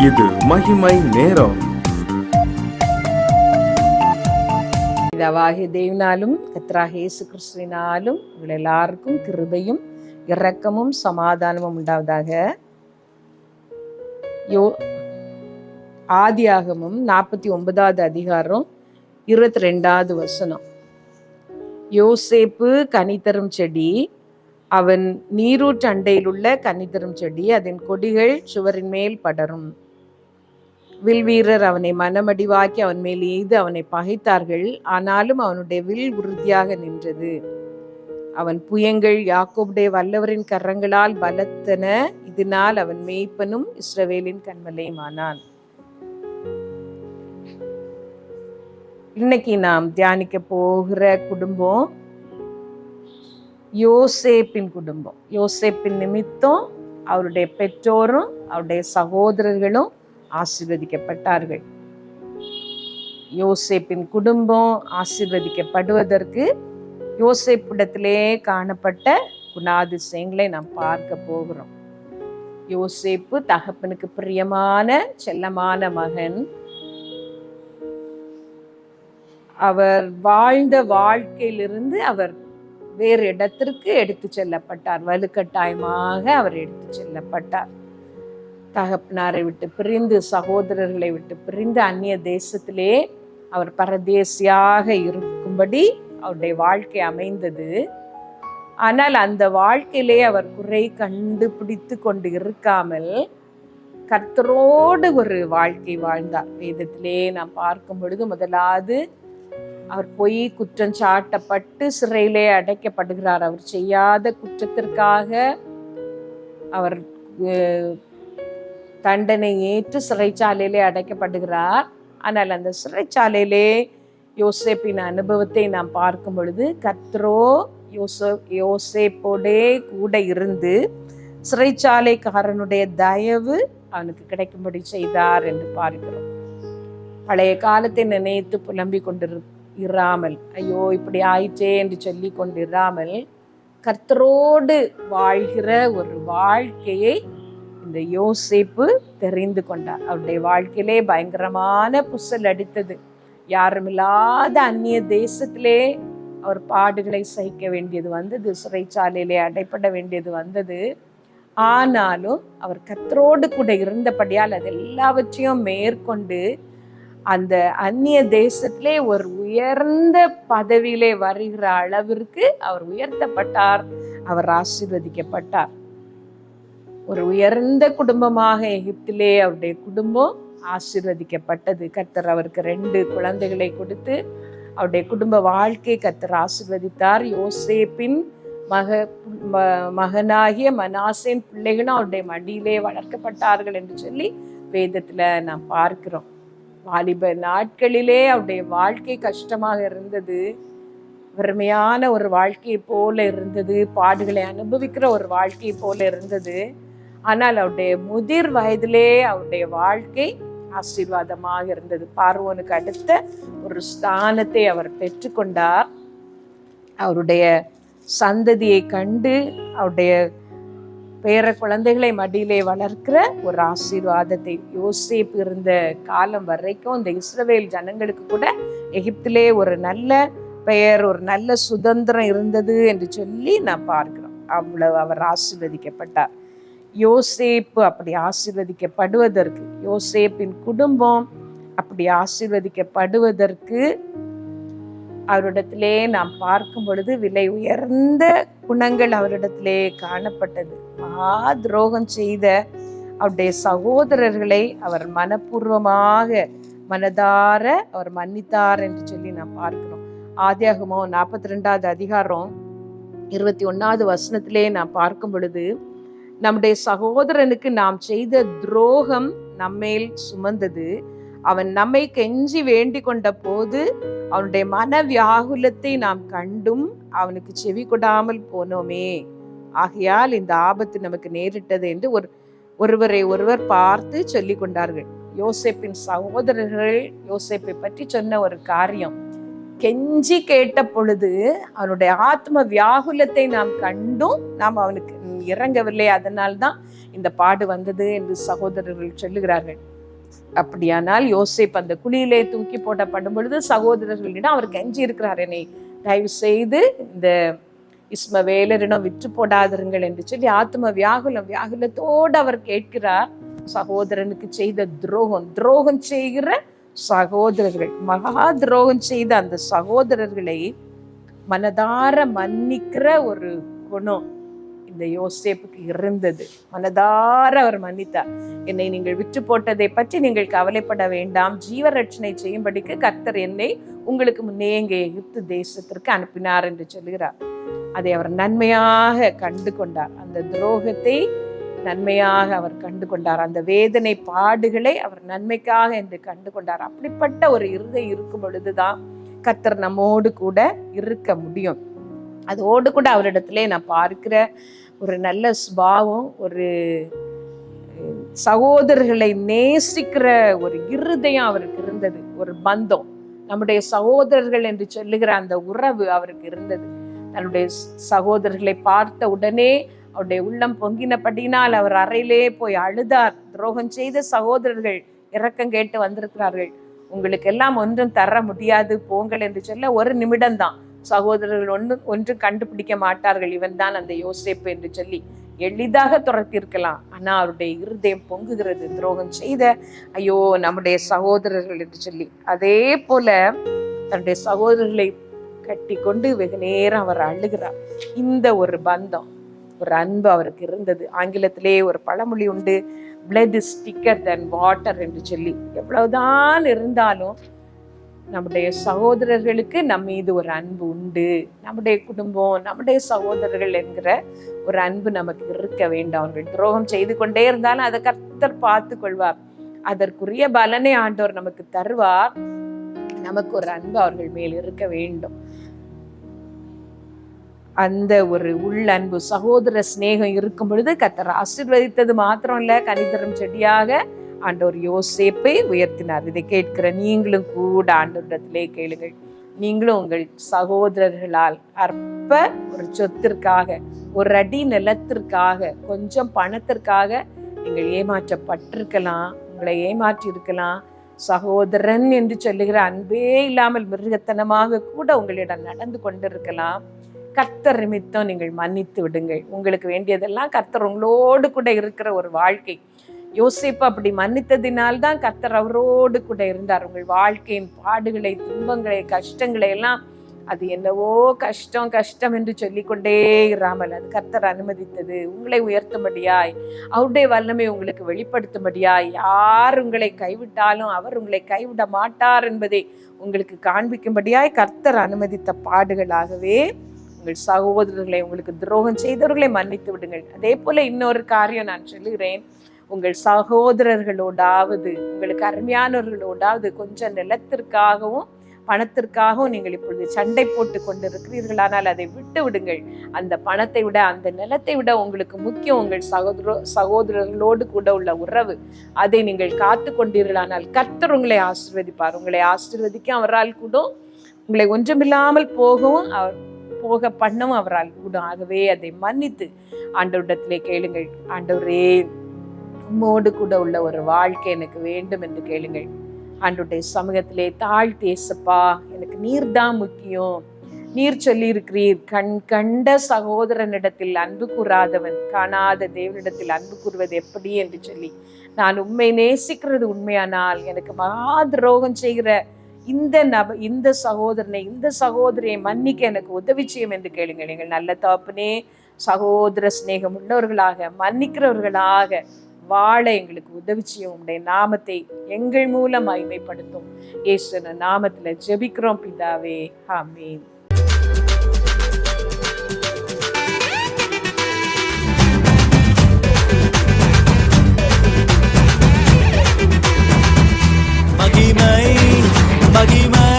இது மகிமை நேரம். பிதாவாகிய தேவனாலும் கர்த்தராகிய இயேசு கிறிஸ்துவினாலும் உங்கள் எல்லாருக்கும் கிருபையும் இரக்கமும் சமாதானமும் உண்டாவதாக. ஆதியாகமம் 49வது அதிகாரம் 22வது வசனம். யோசேப்பு கனிதரும் செடி, அவன் நீரூற்று அண்டையில் உள்ள கனிதரும் செடி, அதன் கொடிகள் சுவரின் மேல் படரும். வில்வீரர் அவனை மனமடிவாக்கி அவன் மேல் எய்து அவனை பகைத்தார்கள். ஆனாலும் அவனுடைய வில் உறுதியாக நின்றது. அவன் புயங்கள் யாக்கோபுடைய வல்லவரின் கரங்களால் பலத்தன. இதனால் அவன் மேய்ப்பனும் இஸ்ரவேலின் கன்மலையுமானான். இன்னைக்கு நாம் தியானிக்க போகிற குடும்பம் யோசேப்பின் குடும்பம். யோசேப்பின் நிமித்தம் அவருடைய பெற்றோரும் அவருடைய சகோதரர்களும் ஆசீர்வதிக்கப்பட்டார்கள். யோசேப்பின் குடும்பம் ஆசீர்வதிக்கப்படுவதற்கு யோசேப்பிடத்திலே காணப்பட்ட குணாதிசயங்களை நாம் பார்க்க போகிறோம். யோசேப்பு தகப்பனுக்கு பிரியமான செல்லமான மகன். அவர் வாழ்ந்த வாழ்க்கையிலிருந்து அவர் வேறு இடத்திற்கு எடுத்து செல்லப்பட்டார். வலுக்கட்டாயமாக அவர் எடுத்து செல்லப்பட்டார். தகப்பனாரை விட்டு பிரிந்து, சகோதரர்களை விட்டு பிரிந்து அந்நிய தேசத்திலே அவர் பரதேசியாக இருக்கும்படி அவருடைய வாழ்க்கை அமைந்தது. ஆனால் அந்த வாழ்க்கையிலே அவர் குறை கண்டுபிடித்து கொண்டு இருக்காமல் கர்த்தரோடு ஒரு வாழ்க்கை வாழ்ந்தார். வேதத்திலே நாம் பார்க்கும் பொழுது முதலாவது அவர் பொய் குற்றம் சாட்டப்பட்டு சிறையிலே அடைக்கப்படுகிறார். அவர் செய்யாத குற்றத்திற்காக அவர் தண்டனை ஏற்று சிறைச்சாலையிலே அடைக்கப்படுகிறார். ஆனால் அந்த சிறைச்சாலையிலே யோசேப்பின் அனுபவத்தை நாம் பார்க்கும் பொழுது கர்த்தரோ யோசேப்போடே கூட இருந்து சிறைச்சாலைக்காரனுடைய தயவு அவனுக்கு கிடைக்கும்படி செய்தார் என்று பார்க்கிறோம். பழைய காலத்தை நினைத்து புலம்பிக் கொண்டிராமல், ஐயோ இப்படி ஆயிற்றே என்று சொல்லி கொண்டிராமல் கர்த்தரோடு வாழ்கிற ஒரு வாழ்க்கையை இந்த யோசேப்பு தெரிந்து கொண்டார். அவருடைய வாழ்க்கையிலே பயங்கரமான புசல் அடித்தது. யாருமில்லாத அந்நிய தேசத்திலே அவர் பாடுகளை சகிக்க வேண்டியது வந்தது. சிறைச்சாலையிலே அடைப்பட வேண்டியது வந்தது. ஆனாலும் அவர் கர்த்தரோடு கூட இருந்தபடியால் அது எல்லாவற்றையும் மேற்கொண்டு அந்த அந்நிய தேசத்திலே ஒரு உயர்ந்த பதவியிலே வருகிற அளவிற்கு அவர் உயர்த்தப்பட்டார். அவர் ஆசீர்வதிக்கப்பட்டார். ஒரு உயர்ந்த குடும்பமாக எகிப்திலே அவருடைய குடும்பம் ஆசீர்வதிக்கப்பட்டது. கர்த்தர் அவருக்கு 2 குழந்தைகளை கொடுத்து அவருடைய குடும்ப வாழ்க்கை கர்த்தர் ஆசீர்வதித்தார். யோசேப்பின் மகனாகிய மனாசேன் பிள்ளைகளும் அவருடைய மடியிலே வளர்க்கப்பட்டார்கள் என்று சொல்லி வேதத்துல நாம் பார்க்கிறோம். வாலிப நாட்களிலே அவருடைய வாழ்க்கை கஷ்டமாக இருந்தது. வறுமையான ஒரு வாழ்க்கை போல இருந்தது. பாடுகளை அனுபவிக்கிற ஒரு வாழ்க்கை போல இருந்தது. ஆனால் அவருடைய முதிர் வயதிலே அவருடைய வாழ்க்கை ஆசீர்வாதமாக இருந்தது. பார்வோனுக்கு அடுத்த ஒரு ஸ்தானத்தை அவர் பெற்றுக்கொண்டார். அவருடைய சந்ததியை கண்டு அவருடைய பேர குழந்தைகளை மடியிலே வளர்க்கிற ஒரு ஆசீர்வாதத்தை யோசேப்பு இருந்த காலம் வரைக்கும் இந்த இஸ்ரவேல் ஜனங்களுக்கு கூட எகிப்திலே ஒரு நல்ல பெயர், ஒரு நல்ல சுதந்திரம் இருந்தது என்று சொல்லி நான் பார்க்கிறோம். அவ்வளவு அவர் ஆசீர்வதிக்கப்பட்டார். யோசேப்பு அப்படி ஆசீர்வதிக்கப்படுவதற்கு, யோசேப்பின் குடும்பம் அப்படி ஆசீர்வதிக்கப்படுவதற்கு அவரிடத்திலே நாம் பார்க்கும் பொழுது விலை உயர்ந்த குணங்கள் அவரிடத்திலே காணப்பட்டது. மகா துரோகம் செய்த அவருடைய சகோதரர்களை அவர் மனப்பூர்வமாக மனதார அவர் மன்னித்தார் என்று சொல்லி நாம் பார்க்கிறோம். ஆதியாகமம் 42வது அதிகாரம் 21வது வசனத்திலே நாம் பார்க்கும் பொழுது, நம்முடைய சகோதரனுக்கு நாம் செய்த துரோகம் நம்மேல் சுமந்தது. அவன் நம்மை கெஞ்சி வேண்டிக் கொண்ட போது அவனுடைய மன வியாகுலத்தை நாம் கண்டும் அவனுக்கு செவி கொடாமல் போனோமே, ஆகையால் இந்த ஆபத்து நமக்கு நேரிட்டது என்று ஒருவரை ஒருவர் பார்த்து சொல்லி கொண்டார்கள். யோசேப்பின் சகோதரர்கள் யோசேப்பை பற்றி சொன்ன ஒரு காரியம், கெஞ்சி கேட்ட பொழுது அவனுடைய ஆத்ம வியாகுலத்தை நாம் கண்டும் நாம் அவனுக்கு இறங்கவில்லை, அதனால்தான் இந்த பாடு வந்தது என்று சகோதரர்கள் சொல்லுகிறார்கள். அப்படியானால் யோசேப்பு அந்த குழியிலே தூக்கி போடப்படும் பொழுது சகோதரர்களிடம் அவர் கெஞ்சி இருக்கிறார், என்னை தயவு செய்து இந்த இஸ்மவேலரிடம் விற்று போடாதிருங்கள் என்று சொல்லி ஆத்ம வியாகுலத்தோடு அவர் கேட்கிறார். சகோதரனுக்கு செய்த துரோகம் செய்கிற சகோதரர்கள், மகா துரோகம் செய்த அந்த சகோதரர்களை மனதார மன்னிக்கிற ஒரு குணம் இந்த யோசேப்புக்கு இருந்தது. மனதார அவர் மன்னித்தார். என்னை நீங்கள் விற்று போட்டதை பற்றி நீங்கள் கவலைப்பட வேண்டாம், ஜீவரட்சணை செய்யும்படிக்கு கர்த்தர் என்னை உங்களுக்கு முன்னே இங்கே எகிப்து தேசத்திற்கு அனுப்பினார் என்று சொல்கிறார். அதை அவர் நன்மையாக கண்டு கொண்டார். அந்த துரோகத்தை நன்மையாக அவர் கண்டு கொண்டார். அந்த வேதனை பாடுகளை அவர் நன்மைக்காக என்று கண்டு கொண்டார். அப்படிப்பட்ட ஒரு இருதயம் இருக்கும் பொழுதுதான் கர்த்தர் நம்மோடு கூட இருக்க முடியும். அதோடு கூட அவரிடத்திலே நான் பார்க்கிற ஒரு நல்ல சுபாவம், ஒரு சகோதரர்களை நேசிக்கிற ஒரு இருதயம் அவருக்கு இருந்தது. ஒரு பந்தம், நம்முடைய சகோதரர்கள் என்று சொல்லுகிற அந்த உறவு அவருக்கு இருந்தது. தன்னுடைய சகோதரர்களை பார்த்த உடனே அவருடைய உள்ளம் பொங்கினபடினால் அவர் அறையிலே போய் அழுதார். துரோகம் செய்த சகோதரர்கள் இரக்கம் கேட்டு வந்திருக்கிறார்கள், உங்களுக்கு எல்லாம் ஒன்றும் தர முடியாது, போங்கள் என்று சொல்ல ஒரு நிமிடம்தான். சகோதரர்கள் ஒன்றும் கண்டுபிடிக்க மாட்டார்கள், இவன் தான் அந்த யோசேப்பு என்று சொல்லி எளிதாக துரத்திருக்கலாம். ஆனா அவருடைய இருதயம் பொங்குகிறது, துரோகம் செய்த ஐயோ நம்முடைய சகோதரர்கள் என்று சொல்லி. அதே போல தன்னுடைய சகோதரர்களை கட்டி கொண்டு வெகு நேரம் அவர் அழுகிறார். இந்த ஒரு பந்தம், ஒரு அன்பு அவருக்கு இருந்தது. ஆங்கிலத்திலே ஒரு பழமொழி உண்டு, blood is thicker than water என்று சொல்லி. எவ்வளவுதான் இருந்தாலும் நம்முடைய சகோதரர்களுக்கு நம்ம மீது ஒரு அன்பு உண்டு. நம்முடைய குடும்பம், நம்முடைய சகோதரர்கள் என்கிற ஒரு அன்பு நமக்கு இருக்க வேண்டும். அவர்கள் துரோகம் செய்து கொண்டே இருந்தாலும் அதை கர்த்தர் பார்த்து கொள்வார். அதற்குரிய பலனை ஆண்டவர் நமக்கு தருவார். நமக்கு ஒரு அன்பு அவர்கள் மேல் இருக்க வேண்டும். அந்த ஒரு உள்ளன்பு, சகோதர சிநேகம் இருக்கும் பொழுது கர்த்தர் ஆசீர்வதித்தது மாத்திரம் இல்ல, கனிதரும் செடியாக ஆண்டவர் யோசேப்பை உயர்த்தினார். இதை கேட்கிற நீங்களும் கூட ஆண்டவரிடத்திலே கேளுங்கள். நீங்களும் உங்கள் சகோதரர்களால் அற்ப ஒரு சொத்திற்காக, ஒரு அடி நிலத்திற்காக, கொஞ்சம் பணத்திற்காக நீங்கள் ஏமாற்றப்பட்டிருக்கலாம், உங்களை ஏமாற்றி இருக்கலாம். சகோதரன் என்று சொல்லுகிற அன்பே இல்லாமல் மிருகத்தனமாக கூட உங்களிடம் நடந்து கொண்டிருக்கலாம். கர்த்தர் நிமித்தம் நீங்கள் மன்னித்து விடுங்கள். உங்களுக்கு வேண்டியதெல்லாம் கர்த்தர் உங்களோடு கூட இருக்கிற ஒரு வாழ்க்கை. யோசேப்பு அப்படி மன்னித்ததினால்தான் கர்த்தர் அவரோடு கூட இருந்தார். உங்கள் வாழ்க்கையின் பாடுகளை, துன்பங்களை, கஷ்டங்களை எல்லாம் அது என்னவோ கஷ்டம் என்று சொல்லிக்கொண்டே இராமல் அது கர்த்தர் அனுமதித்தது உங்களை உயர்த்தும்படியாய், அவருடைய வல்லமை உங்களுக்கு வெளிப்படுத்தும்படியாய். யார் உங்களை கைவிட்டாலும் அவர் உங்களை கைவிட மாட்டார் என்பதை உங்களுக்கு காண்பிக்கும்படியாய் கர்த்தர் அனுமதித்த பாடுகளாகவே உங்கள் சகோதரர்களை, உங்களுக்கு துரோகம் செய்தவர்களை மன்னித்து விடுங்கள். அதே போல இன்னொரு காரியம் நான் சொல்லுகிறேன், உங்கள் சகோதரர்களோடாவது, உங்களுக்கு அருமையானவர்களோடாவது கொஞ்சம் நிலத்திற்காகவும் பணத்திற்காகவும் நீங்கள் இப்பொழுது சண்டை போட்டு கொண்டு இருக்கிறீர்களானால் அதை விட்டு விடுங்கள். அந்த பணத்தை விட, அந்த நிலத்தை விட உங்களுக்கு முக்கியம் உங்கள் சகோதரர்களோடு கூட உள்ள உறவு. அதை நீங்கள் காத்து கொண்டீர்களானால் கர்த்தர் உங்களை ஆசீர்வதிப்பார். உங்களை ஆசீர்வதிக்க அவரால் கூட, உங்களை ஒன்றுமில்லாமல் போக பண்ணவும் அவரால் கூடும். ஆகவே அதை மன்னித்து ஆண்டவரிடத்திலே கேளுங்கள், ஆண்டவரே உம்மோடு கூட உள்ள ஒரு வாழ்க்கை எனக்கு வேண்டும் என்று கேளுங்கள். ஆண்டவருடைய சமூகத்திலே தாழ்த்தி, ஏசப்பா எனக்கு நீர் தான் முக்கியம், நீர் சொல்லி இருக்கிறீர், கண் கண்ட சகோதரனிடத்தில் அன்பு கூறாதவன் காணாத தேவனிடத்தில் அன்பு கூறுவது எப்படி என்று சொல்லி, நான் உண்மை நேசிக்கிறது உண்மையானால் எனக்கு மகா துரோகம் செய்கிற இந்த சகோதரனை, இந்த சகோதரியை மன்னிக்க எனக்கு உதவி செய்யும் என்று கேளுங்கள். நீங்கள் நல்ல தகப்பனே, சகோதர சிநேகம் உள்ளவர்களாக, மன்னிக்கிறவர்களாக வாழ எங்களுக்கு உதவி செய்யும். உடைய நாமத்தை எங்கள் மூலம் மகிமைப்படுத்தும். இயேசுவின் நாமத்துல ஜெபிக்கிறோம் பிதாவே, ஆமென். மகிமை